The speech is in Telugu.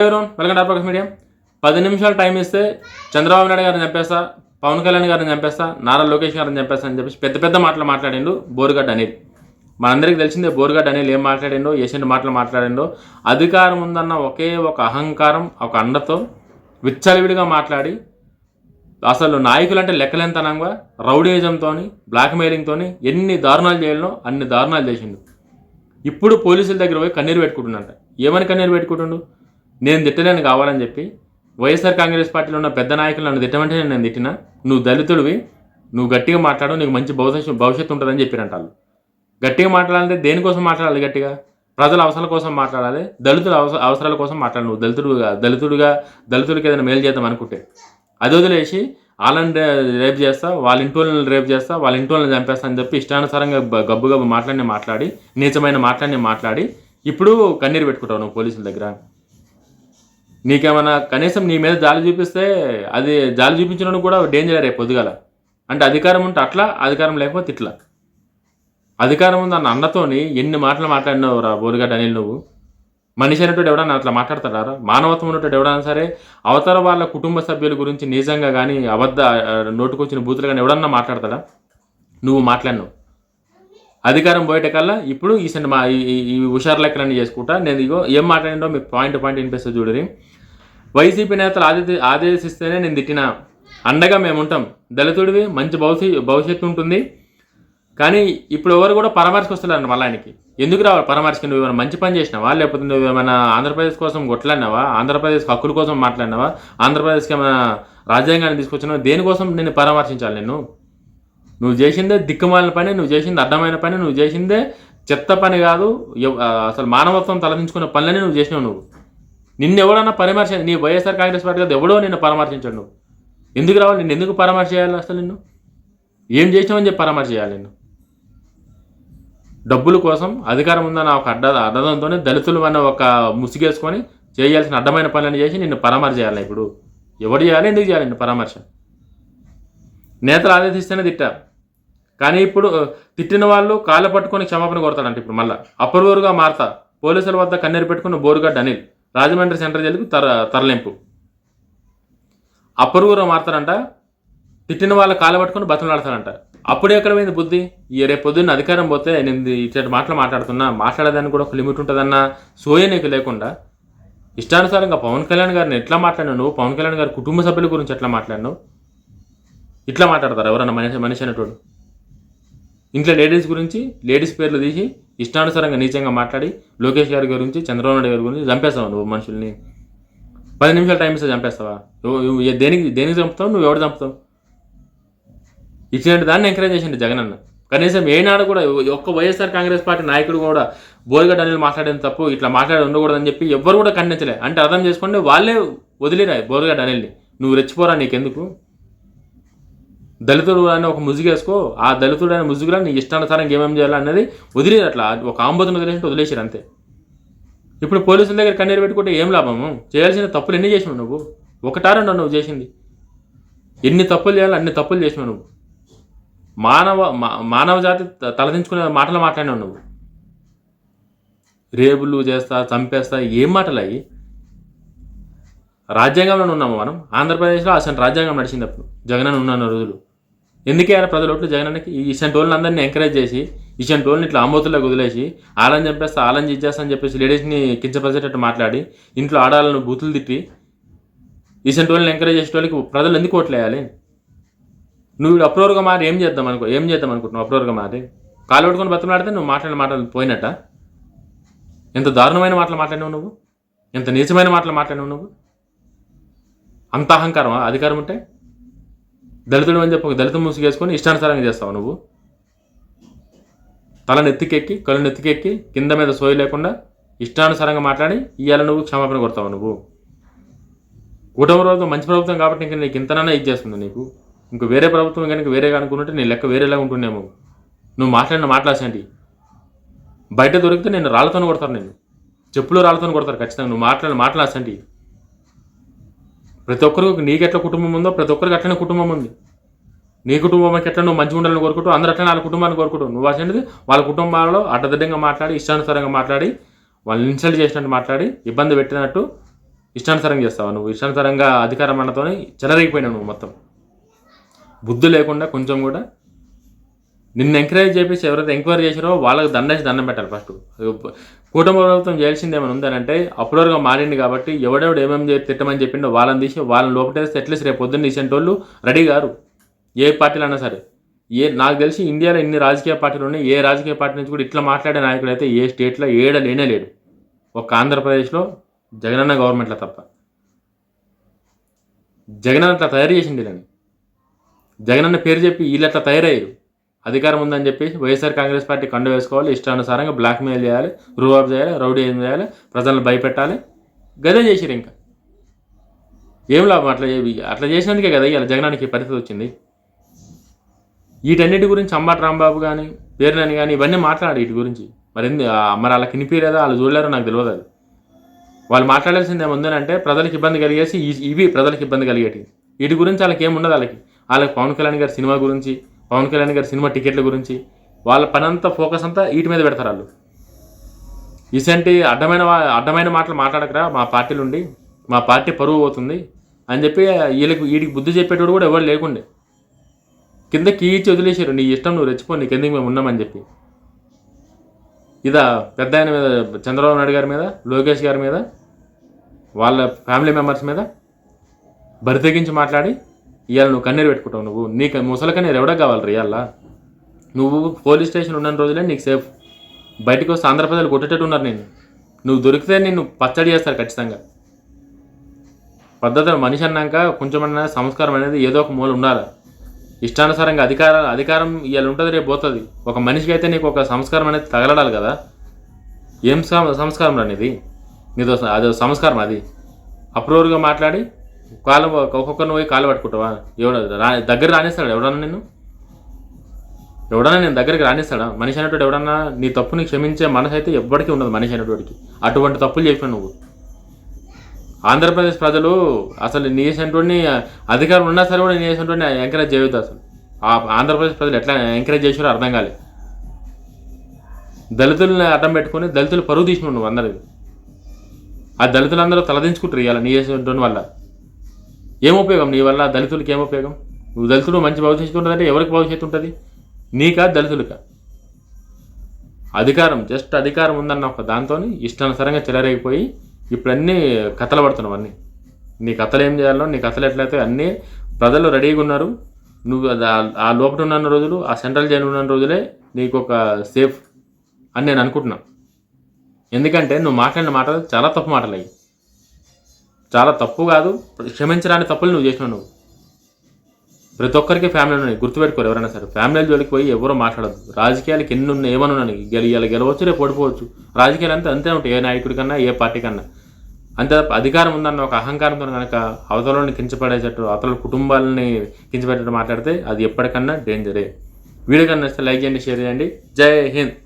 Welcome to ఆర్పక్స్ media. 10 నిమిషాలు టైం ఇస్తే చంద్రబాబు నాయుడు గారిని చంపేస్తా, పవన్ కళ్యాణ్ గారిని చంపేస్తా, నారా లోకేష్ గారిని చంపేస్తా అని చెప్పేసి పెద్ద పెద్ద మాటలు మాట్లాడిండు బోరుగడ్డ అనిల్. మనందరికీ తెలిసిందే బోరుగడ్డ అనిల్ ఏం మాట్లాడిండో, ఎసెంట్ మాటలు మాట్లాడిండో. అధికారం ఉందన్న ఒకే ఒక అహంకారం, ఒక అండతో విచ్చలవిడిగా మాట్లాడి అసలు నాయకులు అంటే లెక్కలెంతనంగా రౌడీజంతో, బ్లాక్మెయిలింగ్తో ఎన్ని దారుణాలు చేయాలనో అన్ని దారుణాలు చేసిండు. ఇప్పుడు పోలీసుల దగ్గర పోయి కన్నీరు పెట్టుకుంటున్నంట. ఏమని కన్నీరు పెట్టుకుంటుండు? నేను తిట్టలేను కావాలని చెప్పి వైఎస్ఆర్ కాంగ్రెస్ పార్టీలో ఉన్న పెద్ద నాయకులు నన్ను తిట్టమంటే నేను తిట్టినా, నువ్వు దళితుడివి, నువ్వు గట్టిగా మాట్లాడు, నీకు మంచి భవిష్యత్తు ఉంటుందని చెప్పిరంట వాళ్ళు. గట్టిగా మాట్లాడాలంటే దేనికోసం మాట్లాడాలి? గట్టిగా ప్రజల అవసరాల కోసం మాట్లాడాలి, దళితుల అవసరాల కోసం మాట్లాడాలి. నువ్వు దళితుడికి ఏదైనా మేలు చేద్దాం అనుకుంటే అది వదిలేసి వాళ్ళని రేపు చేస్తా, వాళ్ళ ఇంటి వాళ్ళని రేపు చేస్తా, వాళ్ళ ఇంటి వాళ్ళని చంపేస్తా అని చెప్పి ఇష్టానుసారంగా గబ్బు మాట్లాడి నీచమైన మాట్లాడి ఇప్పుడు కన్నీరు పెట్టుకుంటావు నువ్వు పోలీసుల దగ్గర. నీకేమన్నా కనీసం నీ మీద జాలి చూపిస్తే అది జాలి చూపించడం కూడా డేంజర్ రేపు పొద్దుగాల. అంటే అధికారం ఉంటే అట్లా, అధికారం లేకపోతే ఇట్లా. అధికారం ఉంది అన్న అన్నతోని ఎన్ని మాటలు మాట్లాడినావు రా బోరుగడ్డ అనిల్. నువ్వు మనిషి అనేటోడు ఎవడన్నా అట్లా మాట్లాడతాడా? మానవత్వం ఉన్నట్టు ఎవడన్నా సరే అవతల వాళ్ళ కుటుంబ సభ్యుల గురించి నిజంగా కానీ నోటుకొచ్చిన బూతులు కానీ ఎవడన్నా మాట్లాడతాడా? నువ్వు మాట్లాడినావు. అధికారం పోయేటకల్లా ఇప్పుడు ఈ హుషారు లెక్కలన్నీ చేసుకుంటా నేను ఇగో ఏం మాట్లాడిండో మీకు పాయింట్ వినిపిస్తే చూడరి. వైసీపీ నేతలు ఆదేశిస్తేనే నేను తిట్టినా, అండగా మేము ఉంటాం, దళితుడివి మంచి భవిష్యత్తు ఉంటుంది. కానీ ఇప్పుడు ఎవరు కూడా పరామర్శకు వస్తున్నారంట మళ్ళీ ఆయనకి. ఎందుకు రావాలి పరామర్శకి? నువ్వు ఏమైనా మంచి పని చేసినావా? లేకపోతే నువ్వు ఏమైనా ఆంధ్రప్రదేశ్ కోసం కొట్లాడినావా? ఆంధ్రప్రదేశ్ హక్కుల కోసం మాట్లాడినావా? ఆంధ్రప్రదేశ్కి ఏమైనా రాజ్యాంగాన్ని తీసుకొచ్చినావా? దేనికోసం నేను పరామర్శించాలి? నువ్వు చేసిందే దిక్కుమాలిన పని, నువ్వు చేసింది అడ్డమైన పని, నువ్వు చేసిందే చెత్త పని కాదు, అసలు మానవత్వం తలదించుకున్న పనులని నువ్వు చేసినావు. నిన్ను ఎవడన్నా నీ వైఎస్ఆర్ కాంగ్రెస్ పార్టీ కదా ఎవడో నిన్ను పరామర్శించాడు. నువ్వు ఎందుకు రావాలి? నిన్ను ఎందుకు పరామర్శ చేయాలి? అసలు నిన్ను ఏం చేసినావని చెప్పి పరామర్శ చేయాలి? నిన్ను డబ్బుల కోసం, అధికారం ఉందన్న ఒక అడ్డదంతోనే దళితులు అన్న ఒక ముసిగేసుకొని చేయాల్సిన అడ్డమైన పనులను చేసి నిన్ను పరామర్శ చేయాలి. ఇప్పుడు ఎవడు చేయాలి? ఎందుకు చేయాలి నిన్ను పరామర్శ? నేతలు ఆదేశిస్తేనే తిట్టారు, కానీ ఇప్పుడు తిట్టిన వాళ్ళు కాళ్ళ పట్టుకొని క్షమాపణ కోరతాడంట. ఇప్పుడు మళ్ళీ అప్రూవర్గా మారతా. పోలీసుల వద్ద కన్నీరు పెట్టుకున్న బోరుగడ్డ అనిల్ రాజమండ్రి సెంట్రల్ జైలుకు తరలింపు. అప్రూవర్గా మారతారంట, తిట్టిన వాళ్ళ కాళ్ళ పట్టుకొని బతులాడతారంట. అప్పుడే ఎక్కడ పోయింది బుద్ధి? రేపు పొద్దున్న అధికారం పోతే నేను ఇట్లాంటి మాటలు మాట్లాడేదానికి కూడా ఒక లిమిట్ ఉంటుందన్న సోయ నీకు లేకుండా ఇష్టానుసారంగా పవన్ కళ్యాణ్ గారిని ఎట్లా మాట్లాడినావు? నువ్వు పవన్ కళ్యాణ్ గారి కుటుంబ సభ్యుల గురించి ఎట్లా మాట్లాడినావు? ఇట్లా మాట్లాడతారు ఎవరన్నా మనిషి అనేటోడు? ఇంట్లో లేడీస్ పేర్లు తీసి ఇష్టానుసారంగా నీచంగా మాట్లాడి లోకేష్ గారి గురించి, చంద్రబాబు నాయుడు గారి గురించి చంపేస్తావా నువ్వు మనుషుల్ని? 10 నిమిషాలు టైం ఇస్తే చంపేస్తావా? దేనికి చంపుతావు? నువ్వు ఎవడు చంపుతావు? ఇట్లాంటి దాన్ని ఎంకరేజ్ చేసిండు జగన్ అన్న. కనీసం ఏనాడు కూడా ఒక్క వైఎస్ఆర్ కాంగ్రెస్ పార్టీ నాయకుడు కూడా బోరుగడ్డ అనిల్ మాట్లాడిన తప్పు, ఇట్లా మాట్లాడి ఉండకూడదని చెప్పి ఎవ్వరు కూడా ఖండించలే. అంటే అర్థం చేసుకోండి, వాళ్ళే వదిలేరా బోరుగడ్డ అనిల్ని. నువ్వు రెచ్చిపోరా, నీకెందుకు? దళితుడు అని ఒక ముసుగేసుకో, ఆ దళితుడు అనే ముసుగులో నీ ఇష్టానుసారంగా ఏమేమి చేయాలన్నది వదిలేరు. అట్లా ఒక ఆంబోతును వదిలేసారు అంతే. ఇప్పుడు పోలీసుల దగ్గర కన్నీరు పెట్టుకుంటే ఏం లాభము? చేయాల్సిన తప్పులు ఎన్ని చేసినావు నువ్వు? ఒకటారండో నువ్వు చేసింది. ఎన్ని తప్పులు చేయాలో అన్ని తప్పులు చేసినావు నువ్వు. మానవ జాతి తలదించుకునే మాటలు మాట్లాడినావు నువ్వు. రేపులు చేస్తా, చంపేస్తా, ఏం మాటలు అయ్యి? రాజ్యాంగంలో ఉన్నాము మనం. ఆంధ్రప్రదేశ్లో అసలు రాజ్యాంగం నడిచింది అప్పుడు జగన్ ఉన్న రోజులు. ఎందుకే ప్రజలు ఓట్లు జగనన్నకి? ఇసంటి వాళ్ళని అందరినీ ఎంకరేజ్ చేసి, ఇసంటి వాళ్ళని ఇట్లా ఆంబోతుల్లోకి వదిలేసి ఆలని చంపేస్తా, ఆలని ఇచ్చేస్తా అని చెప్పేసి లేడీస్ని కించపరిచేటట్టు మాట్లాడి, ఇంట్లో ఆడాలను బూతులు తిట్టి ఇసంటి వాళ్ళని ఎంకరేజ్ చేసే వాళ్ళకి ప్రజలు ఎందుకు ఓట్లు వేయాలి? నువ్వు అప్రూవర్గా మారి ఏం చేద్దాం అనుకుంటున్నావు? అప్రూవర్గా మారి కాలు పట్టుకొని బతులాడితే నువ్వు మాటలు పోయినట్ట? ఎంత దారుణమైన మాటలు మాట్లాడినావు నువ్వు? ఎంత నీచమైన మాటలు మాట్లాడినావు నువ్వు? అంత అహంకారమా అధికారం ఉంటే? దళితుడు అని చెప్పి ఒక దళిత ముసుగేసుకొని ఇష్టానుసారంగా చేస్తావు నువ్వు. తల నెత్తికెక్కి, కళ్ళు నెత్తికెక్కి, కింద మీద సోయి లేకుండా ఇష్టానుసారంగా మాట్లాడి ఇవాళ నువ్వు క్షమాపణ కొడతావు. కూటమి ప్రభుత్వం మంచి ప్రభుత్వం కాబట్టి ఇంకా నీకు ఇంతనన్నా ఇచ్చేస్తుంది. నీకు ఇంక వేరే ప్రభుత్వం కనుక వేరేగా అనుకుంటుంటే నీ లెక్క వేరేలా ఉంటుండేమో. నువ్వు మాట్లాడేంటి బయట దొరికితే నేను రాళ్ళతో కొడతారు, నేను చెప్పులు రాళ్ళతో కొడతారు ఖచ్చితంగా. నువ్వు మాట్లాడాల్సంటి. ప్రతి ఒక్కరికి నీకెట్లా కుటుంబం ఉందో ప్రతి ఒక్కరికి అట్లనే కుటుంబం ఉంది. నీ కుటుంబానికి ఎట్లా నువ్వు మంచిగా ఉండాలని కోరుకుంటూ అందరూ అట్లనే వాళ్ళ కుటుంబాన్ని కోరుకుంటావు. నువ్వు అసలు వాళ్ళ కుటుంబాలలో అడ్డదిడ్డంగా మాట్లాడి, ఇష్టానుసారంగా మాట్లాడి, వాళ్ళని ఇన్సల్ట్ చేసినట్టు మాట్లాడి, ఇబ్బంది పెట్టినట్టు ఇష్టానుసారంగా చేస్తావా నువ్వు? ఇష్టానుసారంగా అధికారం అన్నతోని చెలరేగిపోయినావు నువ్వు మొత్తం. బుద్ధి లేకుండా కొంచెం కూడా. నిన్ను ఎంకరేజ్ చేసి ఎవరైతే ఎంక్వైరీ చేశారో వాళ్ళకి దండం పెట్టాలి ఫస్ట్. కూటమి ప్రభుత్వం చేయాల్సింది ఏమైనా ఉందనంటే అప్రూవర్గా మారింది కాబట్టి ఎవడెవడు ఏమేమి తిట్టమని చెప్పిండో వాళ్ళని తీసి వాళ్ళని లోపటేస్తే అట్లీస్ట్ రేపు పొద్దున్న రీసెంట్ వాళ్ళు రెడీ గారు. ఏ పార్టీలు అన్నా సరే. నాకు తెలిసి ఇండియాలో ఇన్ని రాజకీయ పార్టీలు ఉన్నాయి, ఏ రాజకీయ పార్టీ నుంచి కూడా ఇట్లా మాట్లాడే నాయకుడు అయితే ఏ స్టేట్లో లేనే లేడు. ఒక్క ఆంధ్రప్రదేశ్లో జగనన్న గవర్నమెంట్లో తప్ప. జగనన్న అట్లా తయారు చేసింది నేను. జగనన్న పేరు చెప్పి వీళ్ళు అట్లా తయారయ్యారు. అధికారం ఉందని చెప్పేసి వైఎస్ఆర్ కాంగ్రెస్ పార్టీ కండు వేసుకోవాలి, ఇష్టానుసారంగా బ్లాక్మెయిల్ చేయాలి, రూఅప్ చేయాలి, రౌడీ ఏం చేయాలి, ప్రజలను భయపెట్టాలి. గదే చేసిరు. ఇంకా ఏం లాభం? అట్లా చేసినందుకే కదా ఇలా జగనానికి పరిస్థితి వచ్చింది. వీటన్నిటి గురించి అంబటి రాంబాబు కానీ పేర్లని కానీ ఇవన్నీ మాట్లాడు వీటి గురించి. మరి వాళ్ళకి వినిపించలేదా, వాళ్ళు చూడలేరో నాకు తెలియదు. అది వాళ్ళు మాట్లాడాల్సింది ఏముందనంటే ప్రజలకు ఇబ్బంది కలిగేసి ఇవి ప్రజలకు ఇబ్బంది కలిగేటి. వీటి గురించి వాళ్ళకి ఏముండదు. వాళ్ళకి పవన్ కళ్యాణ్ గారి సినిమా గురించి, పవన్ కళ్యాణ్ గారి సినిమా టికెట్ల గురించి వాళ్ళ పని అంతా ఫోకస్ అంతా వీటి మీద పెడతారు వాళ్ళు. ఇసంటి అడ్డమైన మాటలు మాట్లాడకరా మా పార్టీలు ఉండి, మా పార్టీ పరువు పోతుంది అని చెప్పి వీడికి బుద్ధి చెప్పేటోడు కూడా ఎవరు లేకుండే. కింద కీచి వదిలేశారు. నీ ఇష్టం, నువ్వు రెచ్చిపో, నీకెందుకు మేము ఉన్నామని చెప్పి. ఇదా పెద్ద ఆయన మీద, చంద్రబాబు నాయుడు గారి మీద, లోకేష్ గారి మీద, వాళ్ళ ఫ్యామిలీ మెంబర్స్ మీద బరితెగించి మాట్లాడి ఇవాళ నువ్వు కన్నీరు పెట్టుకుంటావు. నువ్వు నీకు ముసలి కన్నీరు ఎవడో కావాలి రియల్లా? నువ్వు పోలీస్ స్టేషన్ ఉన్న రోజులే నీకు సేఫ్. బయటకు వస్తే ఆంధ్ర ప్రజలు కొట్టేటట్టు ఉన్నారు. నువ్వు దొరికితే నిన్ను పచ్చడి చేస్తారు ఖచ్చితంగా. పద్ధతి మనిషి అన్నాక కొంచెమన్నా సంస్కారం అనేది ఏదో ఒక మూల ఉండాలి. ఇష్టానుసారంగా అధికారం ఇవాళ ఉంటుంది, రేపు పోతుంది. ఒక మనిషికి అయితే నీకు ఒక సంస్కారం అనేది తగలడాలి కదా. ఏం సంస్కారం అనేది? నీతో అదో సంస్కారం అది. అప్రూవర్గా మాట్లాడి ఒక్కొక్కరిని పోయి కాలు పట్టుకుంటావా? దగ్గర రానిస్తాడు ఎవడన్నా నిన్ను? ఎవడన్నా నేను దగ్గరికి రానిస్తాడా? మనిషి అనేటువంటి ఎవడన్నా నీ తప్పుని క్షమించే మనసు అయితే ఎవ్వడికి ఉండదు మనిషి అనేటువంటికి. అటువంటి తప్పులు చేసినావు నువ్వు. ఆంధ్రప్రదేశ్ ప్రజలు అసలు నీ చేసినటువంటి అధికారం ఉన్నా సరే కూడా నీ చేసినటువంటి ఎంకరేజ్ చేయవద్దు. అసలు ఆంధ్రప్రదేశ్ ప్రజలు ఎట్లా ఎంకరేజ్ చేసారో అర్థం కాలేదు. దళితుల్ని అడ్డం పెట్టుకొని దళితులు పరువు తీసినావు నువ్వు అందరిది. ఆ దళితులందరూ తలదించుకుంటారు ఇవాళ నీ చేసినటువంటి వల్ల. ఏం ఉపయోగం నీ వల్ల? దళితులకి ఏం ఉపయోగం? నువ్వు దళితులు మంచి భవిష్యత్తు ఉంటుందంటే ఎవరికి భవిష్యత్తు ఉంటుంది? నీకా దళితులకా? జస్ట్ అధికారం ఉందన్న ఒక దాంతో ఇష్టానుసారంగా చెలరేగిపోయి ఇప్పుడన్నీ కథలు పడుతున్నావు. అన్నీ నీ కథలు ఏం చేయాలో, నీ కథలు ఎట్లయితే అన్నీ ప్రజలు రెడీగా ఉన్నారు. నువ్వు ఆ లోపల ఉన్న రోజులు, ఆ సెంట్రల్ జైలు ఉన్న రోజులే నీకు ఒక సేఫ్ అని నేను అనుకుంటున్నాను. ఎందుకంటే నువ్వు మాట్లాడిన మాటలు చాలా తప్పు మాటలు అయ్యి. చాలా తప్పు కాదు, క్షమించరాని తప్పులు నువ్వు చేసినావు. నువ్వు ప్రతి ఒక్కరికి ఫ్యామిలీలు ఉన్నాయి, గుర్తుపెట్టుకోరు. ఎవరైనా సరే ఫ్యామిలీల జోలికి పోయి ఎవరో మాట్లాడదు. రాజకీయాలకు ఎన్ని ఉన్నాయి, ఏమన్నా గెలవచ్చు, రేపు ఓడిపోవచ్చు. రాజకీయాలు అంతే ఉంటాయి, ఏ నాయకుడి కన్నా ఏ పార్టీ కన్నా. అంతే తప్ప అధికారం ఉందన్న ఒక అహంకారంతో కనుక అవతలని కించపడేటట్టు, అవతల కుటుంబాలని కించపడేటట్టు మాట్లాడితే అది ఎప్పటికన్నా డేంజరే. వీడియో కన్నా నచ్చితే లైక్ చేయండి, షేర్ చేయండి. జై హింద్.